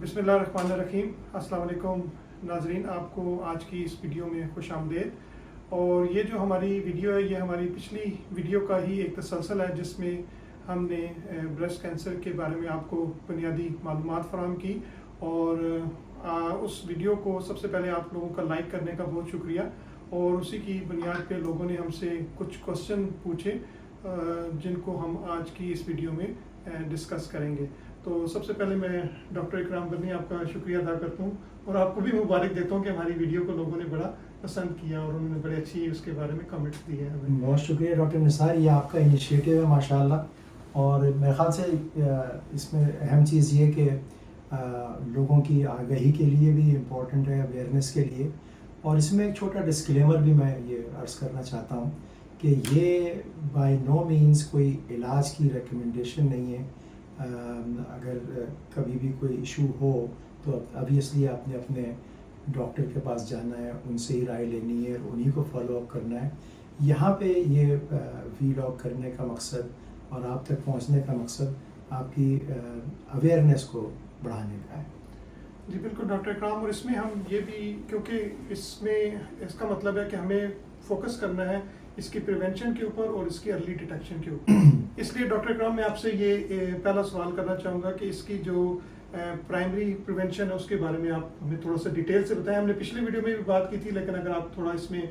بسم اللہ الرحمن الرحیم۔ السلام علیکم ناظرین، آپ کو آج کی اس ویڈیو میں خوش آمدید۔ اور یہ جو ہماری ویڈیو ہے یہ ہماری پچھلی ویڈیو کا ہی ایک تسلسل ہے جس میں ہم نے بریسٹ کینسر کے بارے میں آپ کو بنیادی معلومات فراہم کی، اور اس ویڈیو کو سب سے پہلے آپ لوگوں کا لائک کرنے کا بہت شکریہ، اور اسی کی بنیاد پہ لوگوں نے ہم سے کچھ کوسچن پوچھے جن کو ہم آج کی اس ویڈیو میں ڈسکس کریں گے۔ تو سب سے پہلے میں ڈاکٹر اکرام برنی آپ کا شکریہ ادا کرتا ہوں، اور آپ کو بھی مبارک دیتا ہوں کہ ہماری ویڈیو کو لوگوں نے بڑا پسند کیا اور انہوں نے بڑے اچھی اس کے بارے میں کمنٹس دیے ہیں۔ بہت شکریہ ڈاکٹر نثار، یہ آپ کا انیشیٹو ہے ماشاء اللہ، اور میرے خیال سے اس میں اہم چیز یہ کہ لوگوں کی آگہی کے لیے بھی امپورٹنٹ ہے، اویئرنیس کے لیے۔ اور اس میں ایک چھوٹا ڈسکلیمر بھی میں یہ عرض کرنا چاہتا ہوں کہ یہ بائی نو مینز کوئی علاج کی ریکمنڈیشن نہیں ہے۔ اگر کبھی بھی کوئی ایشو ہو تو obviously آپ نے اپنے ڈاکٹر کے پاس جانا ہے، ان سے ہی رائے لینی ہے اور انہی کو فالو اپ کرنا ہے۔ یہاں پہ یہ ویلاگ کرنے کا مقصد اور آپ تک پہنچنے کا مقصد آپ کی اویئرنیس کو بڑھانے کا ہے۔ جی بالکل ڈاکٹر اکرام، اور اس میں ہم یہ بھی، کیونکہ اس کا مطلب ہے کہ ہمیں فوکس کرنا ہے اس کی پریونشن کے اوپر اور اس کی ارلی ڈیٹیکشن کے اوپر۔ اس لیے ڈاکٹر اکرام میں آپ سے یہ پہلا سوال کرنا چاہوں گا کہ اس کی جو پرائمری پریونشن ہے اس کے بارے میں آپ ہمیں تھوڑا سا ڈیٹیل سے بتائیں۔ ہم نے پچھلی ویڈیو میں بھی بات کی تھی، لیکن اگر آپ تھوڑا اس میں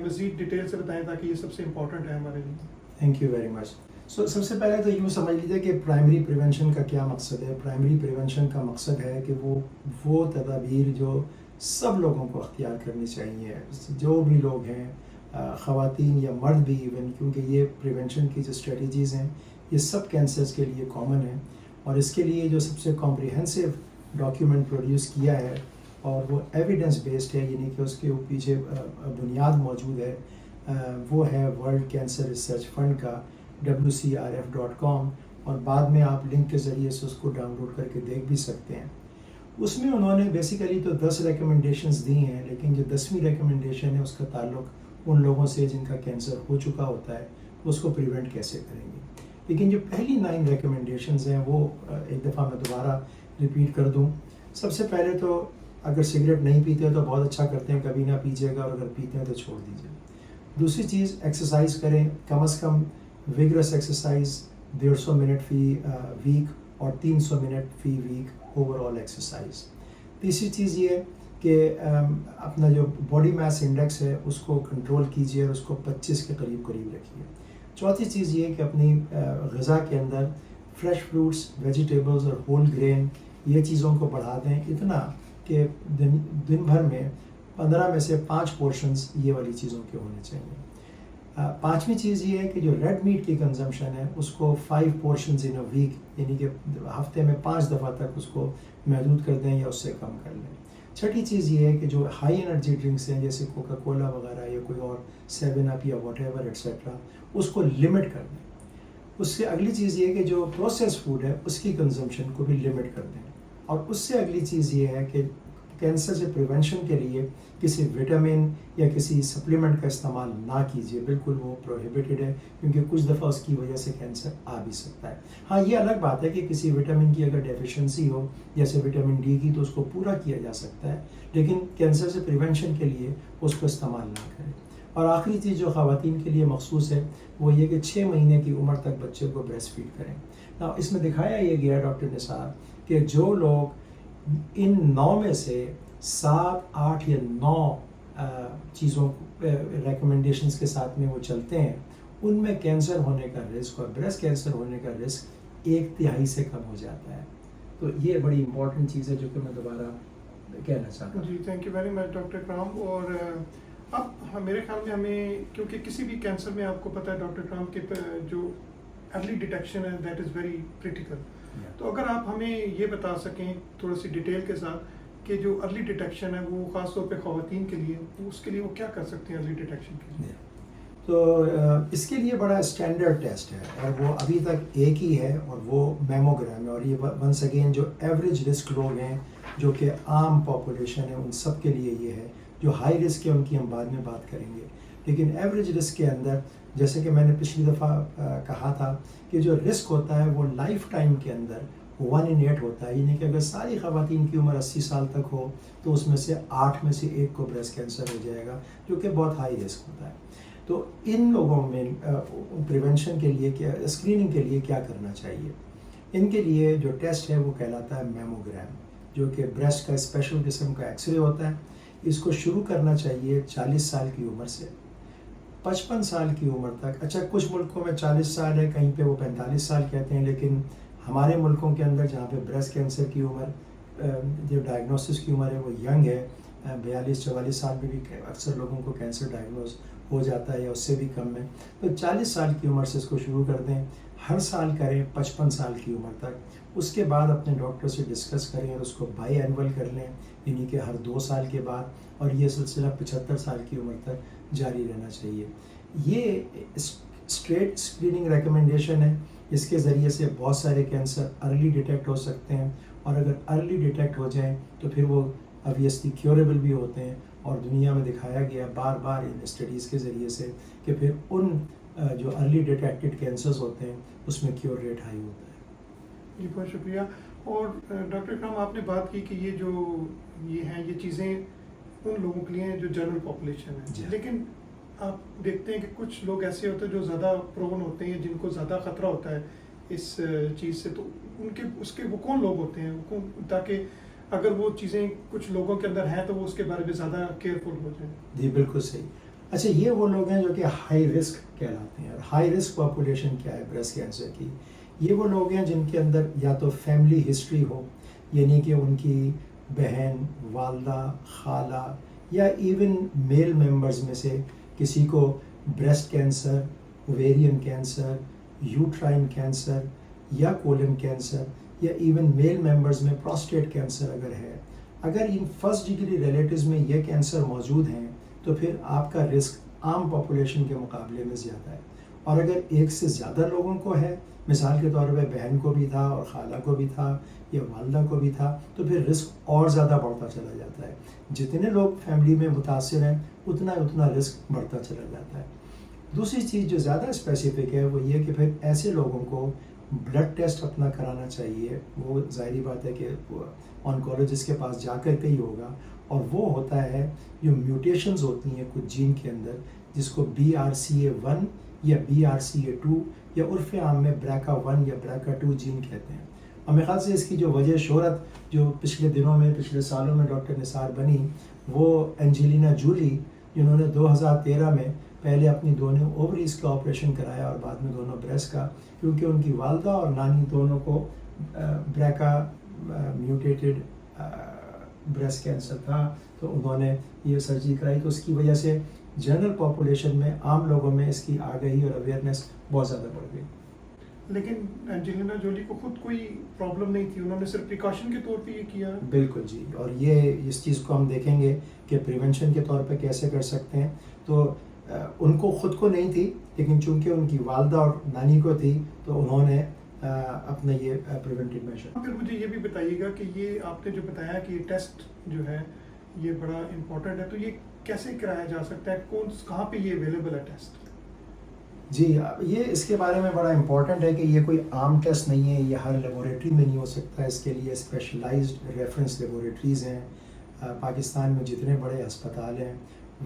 مزید ڈیٹیل سے بتائیں تاکہ یہ سب سے امپورٹنٹ ہے ہمارے لیے۔ Thank you very much. سب سے پہلے تو یوں سمجھ لیجیے کہ پرائمری پریونشن کا کیا مقصد ہے۔ پرائمری پریونشن کا مقصد ہے کہ وہ تدابیر جو سب لوگوں کو اختیار کرنی چاہیے، جو بھی لوگ ہیں، خواتین یا مرد بھی ایون، کیونکہ یہ پریونشن کی جو اسٹریٹجیز ہیں یہ سب کینسرز کے لیے کامن ہیں، اور اس کے لیے جو سب سے کمپریہنسو ڈاکیومنٹ پروڈیوس کیا ہے اور وہ ایویڈنس بیسڈ ہے، یعنی کہ اس کے پیچھے بنیاد موجود ہے، وہ ہے ورلڈ کینسر ریسرچ فنڈ کا WCRF.com، اور بعد میں آپ لنک کے ذریعے سے اس کو ڈاؤن لوڈ کر کے دیکھ بھی سکتے ہیں۔ اس میں انہوں نے بیسیکلی تو 10 ریکمنڈیشنز دی ہیں، لیکن جو 10ویں ریکمنڈیشن ہے اس کا تعلق ان لوگوں سے جن کا کینسر ہو چکا ہوتا ہے، اس کو پریونٹ کیسے کریں گے۔ لیکن جو پہلی 9 ریکمنڈیشنز ہیں وہ ایک دفعہ میں دوبارہ ریپیٹ کر دوں۔ سب سے پہلے تو اگر سگریٹ نہیں پیتے تو بہت اچھا کرتے ہیں، کبھی نہ پیجیے گا، اور اگر پیتے ہیں تو چھوڑ دیجیے۔ دوسری چیز، ایکسرسائز کریں، کم از کم ویگرس ایکسرسائز 150 منٹ فی ویک اور 300 منٹ فی ویک اوور آل ایکسرسائز۔ تیسری چیز یہ کہ اپنا جو باڈی میس انڈیکس ہے اس کو کنٹرول کیجیے اور اس کو 25 کے قریب رکھیے۔ چوتھی چیز یہ کہ اپنی غذا کے اندر فریش فروٹس، ویجیٹیبلز اور ہول گرین یہ چیزوں کو بڑھا دیں اتنا کہ دن بھر میں 15 میں سے 5 پورشنز یہ والی چیزوں کے ہونے چاہیے۔ پانچویں چیز یہ ہے کہ جو ریڈ میٹ کی کنزمپشن ہے اس کو 5 پورشنز ان اے ویک، یعنی کہ ہفتے میں 5 دفعہ تک اس کو محدود کر دیں یا اس سے کم کر لیں۔ چھٹی چیز یہ ہے کہ جو ہائی انرجی ڈرنکس ہیں جیسے کوکا کولا وغیرہ یا کوئی اور 7 اپ یا واٹ ایور ایٹسیٹرا، اس کو لمٹ کر دیں۔ اس سے اگلی چیز یہ ہے کہ جو پروسیس فوڈ ہے اس کی کنزمپشن کو بھی لمٹ کر دیں۔ اور اس سے اگلی چیز یہ ہے کہ کینسر سے پریونشن کے لیے کسی وٹامن یا کسی سپلیمنٹ کا استعمال نہ کیجیے، بالکل وہ پروہیبٹڈ ہے، کیونکہ کچھ دفعہ اس کی وجہ سے کینسر آ بھی سکتا ہے۔ ہاں یہ الگ بات ہے کہ کسی وٹامن کی اگر ڈیفیشنسی ہو جیسے وٹامن ڈی کی تو اس کو پورا کیا جا سکتا ہے، لیکن کینسر سے پریونشن کے لیے اس کو استعمال نہ کریں۔ اور آخری چیز جو خواتین کے لیے مخصوص ہے وہ یہ کہ 6 مہینے کی عمر تک بچے کو بریسٹ فیڈ کریں۔ اس میں دکھایا یہ گیا ڈاکٹر نثار کہ جو لوگ ان 9 میں سے 7، 8 یا 9 چیزوں ریکمنڈیشنز کے ساتھ میں وہ چلتے ہیں، ان میں کینسر ہونے کا رسک اور بریسٹ کینسر ہونے کا رسک 1/3 سے کم ہو جاتا ہے۔ تو یہ بڑی امپورٹنٹ چیز ہے جو کہ میں دوبارہ کہنا چاہتا ہوں۔ جی thank you very much doctor Ikram. اور اب میرے خیال میں ہمیں، کیونکہ کسی بھی کینسر میں آپ کو پتہ ہے ڈاکٹر اکرام کہ جو ارلی ڈیٹیکشن ہے دیٹ از ویری کریٹیکل، تو اگر آپ ہمیں یہ بتا سکیں تھوڑا سی ڈیٹیل کے ساتھ کہ جو ارلی ڈیٹیکشن ہے وہ خاص طور پہ خواتین کے لیے، اس کے لیے وہ کیا کر سکتے ہیں ارلی ڈیٹیکشن کے لیے؟ تو اس کے لیے بڑا اسٹینڈرڈ ٹیسٹ ہے اور وہ ابھی تک ایک ہی ہے، اور وہ میموگرام ہے۔ اور یہ ونس اگین جو ایوریج رسک لوگ ہیں جو کہ عام پاپولیشن ہے ان سب کے لیے یہ ہے۔ جو ہائی رسک ہے ان کی ہم بعد میں بات کریں گے، لیکن ایوریج رسک کے اندر جیسے کہ میں نے پچھلی دفعہ کہا تھا کہ جو رسک ہوتا ہے وہ لائف ٹائم کے اندر 1 in 8 ہوتا ہے، یعنی کہ اگر ساری خواتین کی عمر 80 سال تک ہو تو اس میں سے 8 میں سے 1 کو بریسٹ کینسر ہو جائے گا، جو کہ بہت ہائی رسک ہوتا ہے۔ تو ان لوگوں میں پریونشن کے لیے کیا، اسکریننگ کے لیے کیا کرنا چاہیے؟ ان کے لیے جو ٹیسٹ ہے وہ کہلاتا ہے میموگرام، جو کہ بریسٹ کا اسپیشل قسم کا ایکس رے ہوتا ہے۔ اس کو شروع کرنا چاہیے 40 سال کی عمر سے 55 سال کی عمر تک۔ اچھا، کچھ ملکوں میں 40 سال ہے، کہیں پہ وہ 45 سال کہتے ہیں، لیکن ہمارے ملکوں کے اندر جہاں پہ بریسٹ کینسر کی عمر، جو ڈائگنوسس کی عمر ہے وہ ینگ ہے، 42-44 سال میں بھی اکثر لوگوں کو کینسر ڈائگنوز ہو جاتا ہے یا اس سے بھی کم میں، تو 40 سال کی عمر سے اس کو شروع کر دیں، ہر سال کریں 55 سال کی عمر تک۔ اس کے بعد اپنے ڈاکٹر سے ڈسکس کریں اور اس کو بائی اینول کر لیں، یعنی کہ ہر 2 سال کے بعد، اور یہ سلسلہ 75 سال کی عمر تک جاری رہنا چاہیے۔ یہ اسٹریٹ اسکریننگ ریکمنڈیشن ہے، اس کے ذریعے سے بہت سارے کینسر ارلی ڈیٹیکٹ ہو سکتے ہیں، اور اگر ارلی ڈیٹیکٹ ہو جائیں تو پھر وہ obviously کیوریبل بھی ہوتے ہیں، اور دنیا میں دکھایا گیا بار بار ان اسٹڈیز کے ذریعے سے کہ پھر ان جو ارلی ڈیٹیکٹڈ کینسرز ہوتے ہیں اس میں کیور ریٹ ہائی ہوتا ہے۔ جی بہت شکریہ۔ اور ڈاکٹر اکرام، آپ نے بات کی کہ یہ ہیں یہ چیزیں ان لوگوں کے لیے ہیں جو جنرل پاپولیشن ہے، جی۔ لیکن آپ دیکھتے ہیں کہ کچھ لوگ ایسے ہوتے ہیں جو زیادہ پرون ہوتے ہیں، جن کو زیادہ خطرہ ہوتا ہے اس چیز سے، تو وہ کون لوگ ہوتے ہیں، تاکہ اگر وہ چیزیں کچھ لوگوں کے اندر ہیں تو وہ اس کے بارے میں زیادہ کیئرفل ہو جائیں؟ جی بالکل صحیح۔ اچھا، یہ وہ لوگ ہیں جو کہ ہائی رسک کہلاتے ہیں، اور ہائی رسک پاپولیشن کیا ہے بریسٹ کینسر کی؟ یہ وہ لوگ ہیں جن کے اندر یا تو فیملی ہسٹری ہو، یعنی کہ ان کی بہن، والدہ، خالہ، یا ایون میل ممبرز میں سے کسی کو breast cancer, ovarian cancer, یوٹرائن cancer یا کولن کینسر، یا ایون میل ممبرز میں پراسٹیٹ کینسر اگر ہے، اگر ان فرسٹ ڈگری ریلیٹیوز میں یہ کینسر موجود ہیں تو پھر آپ کا رسک عام پاپولیشن کے مقابلے میں زیادہ ہے۔ اور اگر ایک سے زیادہ لوگوں کو ہے، مثال کے طور پہ بہن کو بھی تھا اور خالہ کو بھی تھا یا والدہ کو بھی تھا، تو پھر رسک اور زیادہ بڑھتا چلا جاتا ہے۔ جتنے لوگ فیملی میں متاثر ہیں اتنا رسک بڑھتا چلا جاتا ہے۔ دوسری چیز جو زیادہ اسپیسیفک ہے وہ یہ کہ پھر ایسے لوگوں کو بلڈ ٹیسٹ اپنا کرانا چاہیے۔ وہ ظاہری بات ہے کہ آنکولوجسٹ کے پاس جا کر کے ہی ہوگا، اور وہ ہوتا ہے جو میوٹیشنز ہوتی ہیں کچھ جین کے اندر، جس کو BRCA1 یا BRCA2 یا عرف عام میں BRCA1 یا BRCA2 جین کہتے ہیں۔ اور میرے خیال سے اس کی جو وجہ شہرت جو پچھلے سالوں میں ڈاکٹر نثار بنی، وہ اینجلینا جولی، جنہوں نے 2013 میں پہلے اپنی دونوں اووریز کا آپریشن کرایا اور بعد میں دونوں بریسٹ کا، کیونکہ ان کی والدہ اور نانی دونوں کو BRCA میوٹیٹڈ بریسٹ کینسر تھا، تو انہوں نے یہ سرجری کرائی۔ تو اس کی وجہ سے جنرل پاپولیشن میں، عام لوگوں میں اس کی آگہی اور اویئرنیس بہت زیادہ بڑھ گئی۔ لیکن اینجلینا جولی کو خود کوئی پرابلم نہیں تھی، انہوں نے صرف پریکاشن کے طور پہ یہ کیا۔ بالکل جی، اور یہ اس چیز کو ہم دیکھیں گے کہ پریونشن کے طور پہ کیسے کر سکتے ہیں۔ تو ان کو خود کو نہیں تھی، لیکن چونکہ ان کی والدہ اور نانی کو تھی تو انہوں نے اپنا یہ پریونٹیو میجر۔ پھر مجھے یہ بھی بتائیے گا کہ یہ آپ نے جو بتایا کہ یہ ٹیسٹ جو ہے یہ بڑا امپورٹنٹ ہے، تو یہ کیسے کرایا جا سکتا ہے، کہاں پہ یہ اویلیبل ہے ٹیسٹ؟ جی، یہ اس کے بارے میں بڑا امپورٹنٹ ہے کہ یہ کوئی عام ٹیسٹ نہیں ہے، یہ ہر لیبوریٹری میں نہیں ہو سکتا، اس کے لیے اسپیشلائزڈ ریفرنس لیبوریٹریز ہیں۔ پاکستان میں جتنے بڑے ہسپتال ہیں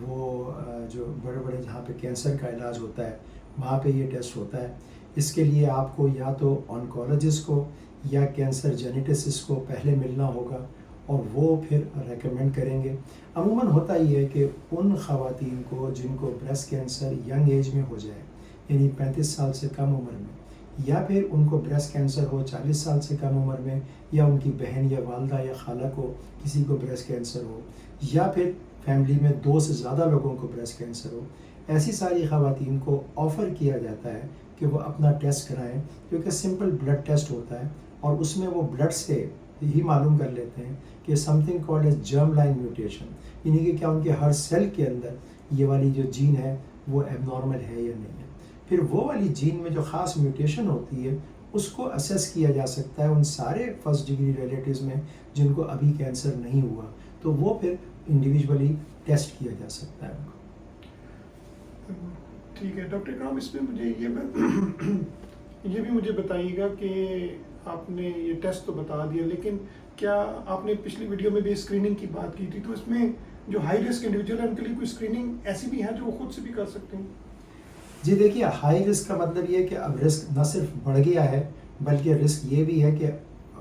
وہ جو بڑے بڑے جہاں پہ کینسر کا علاج ہوتا ہے وہاں پہ یہ ٹیسٹ ہوتا ہے۔ اس کے لیے آپ کو یا تو آنکولوجسٹ کو یا کینسر جینیٹسسٹ کو پہلے ملنا ہوگا، اور وہ پھر ریکمینڈ کریں گے۔ عموماً ہوتا یہ ہے کہ ان خواتین کو جن کو بریسٹ کینسر ینگ ایج میں ہو جائے، یعنی 35 سال سے کم عمر میں، یا پھر ان کو بریسٹ کینسر ہو 40 سال سے کم عمر میں، یا ان کی بہن یا والدہ یا خالہ کو کسی کو بریسٹ کینسر ہو، یا پھر فیملی میں 2 سے زیادہ لوگوں کو بریسٹ کینسر ہو، ایسی ساری خواتین کو آفر کیا جاتا ہے کہ وہ اپنا ٹیسٹ کرائیں، جو کہ سمپل بلڈ ٹیسٹ ہوتا ہے، اور اس میں وہ بلڈ سے ہی معلوم کر لیتے ہیں کہ سم تھنگ کالڈ ایز جرم لائن میوٹیشن، یعنی کہ کیا ان کے ہر سیل کے اندر یہ والی جو جین ہے وہ ایب نارمل ہے یا نہیں ہے۔ پھر وہ والی جین میں جو خاص میوٹیشن ہوتی ہے اس کو اسیس کیا جا سکتا ہے ان سارے فرسٹ ڈگری ریلیٹیوز میں جن کو ابھی کینسر نہیں ہوا، تو وہ پھر انڈیویجولی ٹیسٹ کیا جا سکتا ہے ان کو۔ ٹھیک ہے ڈاکٹر اکرام، اس میں مجھے یہ بھی مجھے بتائیے گا کہ آپ نے یہ ٹیسٹ تو بتا دیا، لیکن کیا آپ نے پچھلی ویڈیو میں بھی اسکریننگ کی بات کی تھی، تو اس میں جو ہائی رسک انڈیویجول ہیں ان کے لیے کوئی اسکریننگ ایسی بھی ہے جو وہ خود سے بھی کر سکتے ہیں؟ جی دیکھیے، ہائی رسک کا مطلب یہ ہے کہ اب رسک نہ صرف بڑھ گیا ہے بلکہ رسک یہ بھی ہے کہ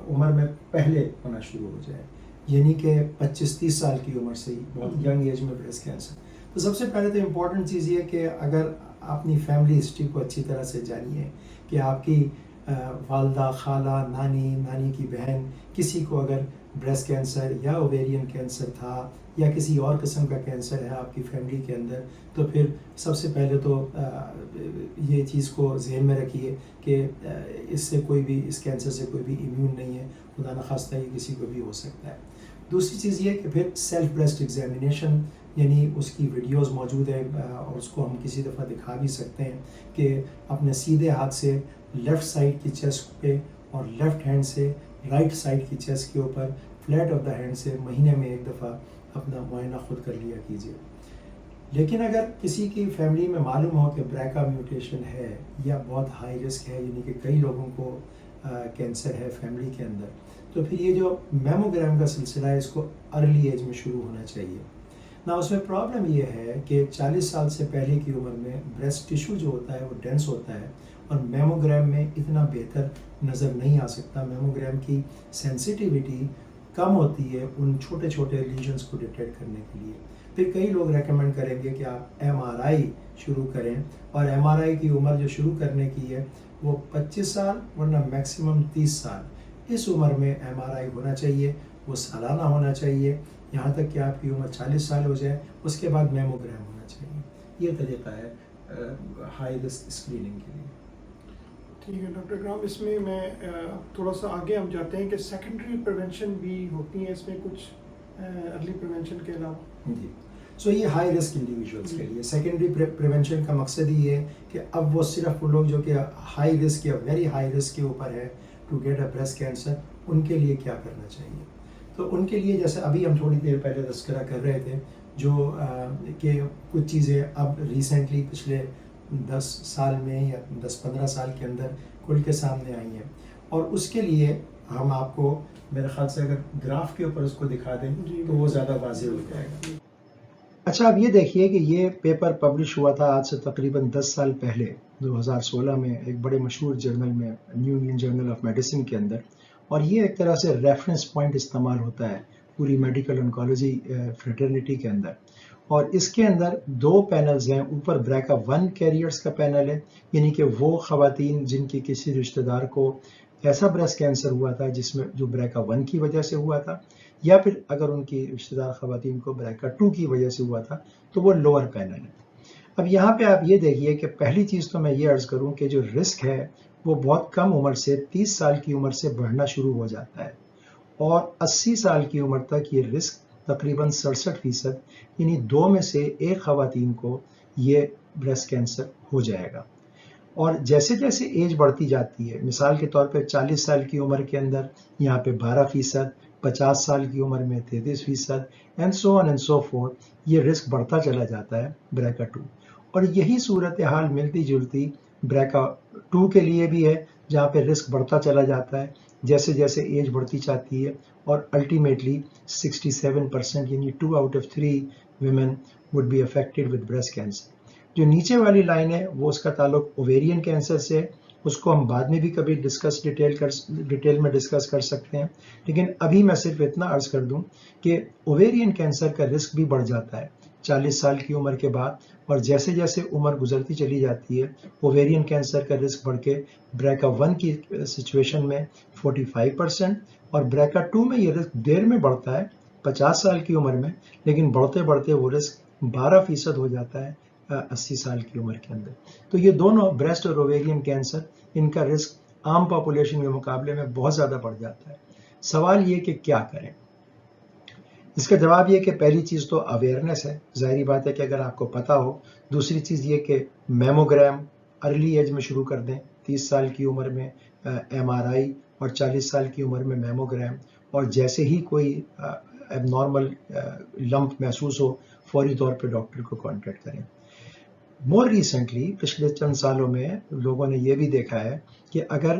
عمر میں پہلے ہونا شروع ہو جائے، یعنی کہ 25-30 سال کی عمر سے ہی بہت ینگ ایج میں بریسٹ کینسر۔ تو سب سے پہلے تو امپورٹنٹ چیز یہ ہے کہ اگر اپنی فیملی ہسٹری کو اچھی طرح سے جانیے کہ آپ کی والدہ، خالہ، نانی کی بہن، کسی کو اگر بریسٹ کینسر یا اوویرین کینسر تھا یا کسی اور قسم کا کینسر ہے آپ کی فیملی کے اندر، تو پھر سب سے پہلے تو یہ چیز کو ذہن میں رکھیے کہ اس سے کوئی بھی، اس کینسر سے کوئی بھی امیون نہیں ہے، خدا نخواستہ یہ کسی کو بھی ہو سکتا ہے۔ دوسری چیز یہ کہ پھر سیلف بریسٹ ایگزامینیشن، یعنی اس کی ویڈیوز موجود ہیں اور اس کو ہم کسی دفعہ دکھا بھی سکتے ہیں کہ اپنے سیدھے ہاتھ سے لیفٹ سائڈ کی چیسٹ پہ اور لیفٹ ہینڈ سے رائٹ سائڈ کی چیسٹ کے اوپر فلیٹ آف دا ہینڈ سے مہینے میں ایک دفعہ اپنا معائنہ خود کر لیا کیجیے۔ لیکن اگر کسی کی فیملی میں معلوم ہو کہ بریکا میوٹیشن ہے یا بہت ہائی رسک ہے، یعنی کہ کئی لوگوں کو کینسر ہے فیملی کے اندر، تو پھر یہ جو میموگرام کا سلسلہ ہے اس کو ارلی ایج میں شروع ہونا چاہیے۔ نہ اس میں پرابلم یہ ہے کہ 40 سال سے پہلے کی عمر میں بریسٹ ٹیشو جو ہوتا ہے وہ ڈینس ہوتا ہے اور میموگرام میں اتنا بہتر نظر نہیں آ سکتا، میموگرام کی سینسیٹیوٹی کم ہوتی ہے ان چھوٹے چھوٹے لیجنز کو ڈیٹیکٹ کرنے کے لیے۔ پھر کئی لوگ ریکمینڈ کریں گے کہ آپ ایم آر آئی شروع کریں، اور ایم آر آئی کی عمر جو شروع کرنے کی ہے وہ 25 سال ورنہ میکسیمم 30 سال، اس عمر میں ایم آر آئی ہونا چاہیے، وہ سالانہ ہونا چاہیے، یہاں تک کہ آپ کی عمر 40 سال ہو جائے، اس کے بعد میموگرام ہونا چاہیے۔ یہ طریقہ ہے ہائی رسک اسکریننگ کے لیے۔ ٹھیک ہے ڈاکٹر اکرام، اس میں تھوڑا سا آگے ہم جاتے ہیں کہ سیکنڈری پریونشن بھی ہوتی ہیں اس میں کچھ ارلی پریونشن کے علاوہ؟ جی، سو یہ ہائی رسک انڈیویجولس کے لیے سیکنڈری پریونشن کا مقصد ہی یہ ہے کہ اب وہ صرف وہ لوگ جو کہ ہائی رسک یا ویری ہائی رسک کے اوپر ہے to get a breast cancer, ان کے لیے کیا کرنا چاہیے۔ تو ان کے لیے جیسے ابھی ہم تھوڑی دیر پہلے تذکرہ کر رہے تھے، جو کہ کچھ چیزیں اب ریسنٹلی پچھلے 10 سال میں یا 10-15 سال کے اندر کھل کے سامنے آئی ہیں، اور اس کے لیے ہم آپ کو میرے خیال سے اگر گراف کے اوپر اس کو دکھا دیں تو وہ زیادہ واضح ہو جائے گا۔ اچھا، اب یہ دیکھیے کہ یہ پیپر پبلش ہوا تھا آج سے تقریباً 10 سال پہلے 2016 میں ایک بڑے مشہور جرنل میں، New England Journal of Medicine کے اندر، اور یہ ایک طرح سے ریفرنس پوائنٹ استعمال ہوتا ہے پوری میڈیکل انکالوجی فریٹرنیٹی کے اندر۔ اور اس کے اندر 2 پینلز ہیں، اوپر بریکا 1 کیریئرز کا پینل ہے، یعنی کہ وہ خواتین جن کی کسی رشتہ دار کو ایسا بریسٹ کینسر ہوا تھا جس میں جو بریکا 1 کی وجہ سے ہوا تھا، یا پھر اگر ان کی رشتہ دار خواتین کو بریکا 2 کی وجہ سے ہوا تھا تو وہ لوور پینل ہے۔ اب یہاں پہ آپ یہ دیکھیے کہ پہلی چیز تو میں یہ عرض کروں کہ جو رسک ہے وہ بہت کم عمر سے 30 سال کی عمر سے بڑھنا شروع ہو جاتا ہے، اور 80 سال کی عمر تک یہ رسک تقریباً 67%، یعنی 2 میں سے 1 خواتین کو یہ بریسٹ کینسر ہو جائے گا۔ اور جیسے جیسے ایج بڑھتی جاتی ہے، مثال کے طور پہ 40 سال کی عمر کے اندر یہاں پہ 12%، 50 سال کی عمر میں 33%، and so on and so forth, یہ رسک بڑھتا چلا جاتا ہے بریکا 2۔ اور یہی صورتحال ملتی جلتی بریکا 2 کے لیے بھی ہے، جہاں پہ رسک بڑھتا چلا جاتا ہے جیسے جیسے ایج بڑھتی جاتی ہے، اور الٹیمیٹلی 67%، یعنی 2 out of 3 women would be affected with breast cancer۔ جو نیچے والی لائن ہے وہ اس کا تعلق اوویرین کینسر سے، اس کو ہم بعد میں بھی کبھی ڈیٹیل میں ڈسکس کر سکتے ہیں، لیکن ابھی میں صرف اتنا عرض کر دوں کہ اوویرین کینسر کا رسک بھی بڑھ جاتا ہے 40 سال کی عمر کے بعد، اور جیسے جیسے عمر گزرتی چلی جاتی ہے اوویرین کینسر کا رسک بڑھ کے بریکا 1 کی سچویشن میں 45%، اور بریکا 2 میں یہ رسک دیر میں بڑھتا ہے 50 سال کی عمر میں، لیکن بڑھتے بڑھتے وہ رسک 12% ہو جاتا ہے 80 سال کی عمر کے اندر۔ تو یہ دونوں بریسٹ اور اوویرین کینسر، ان کا رسک عام پاپولیشن کے مقابلے میں بہت زیادہ بڑھ جاتا ہے۔ سوال یہ کہ کیا کریں؟ اس کا جواب یہ کہ پہلی چیز تو اویئرنیس ہے، ظاہری بات ہے کہ اگر آپ کو پتہ ہو۔ دوسری چیز یہ کہ میموگرام ارلی ایج میں شروع کر دیں، 30 سال کی عمر میں ایم آر آئی، اور 40 سال کی عمر میں میموگرام، اور جیسے ہی کوئی ایب نارمل لمپ محسوس ہو فوری طور پہ ڈاکٹر کو کانٹیکٹ کریں۔ مور ریسنٹلی پچھلے چند سالوں میں لوگوں نے یہ بھی دیکھا ہے کہ اگر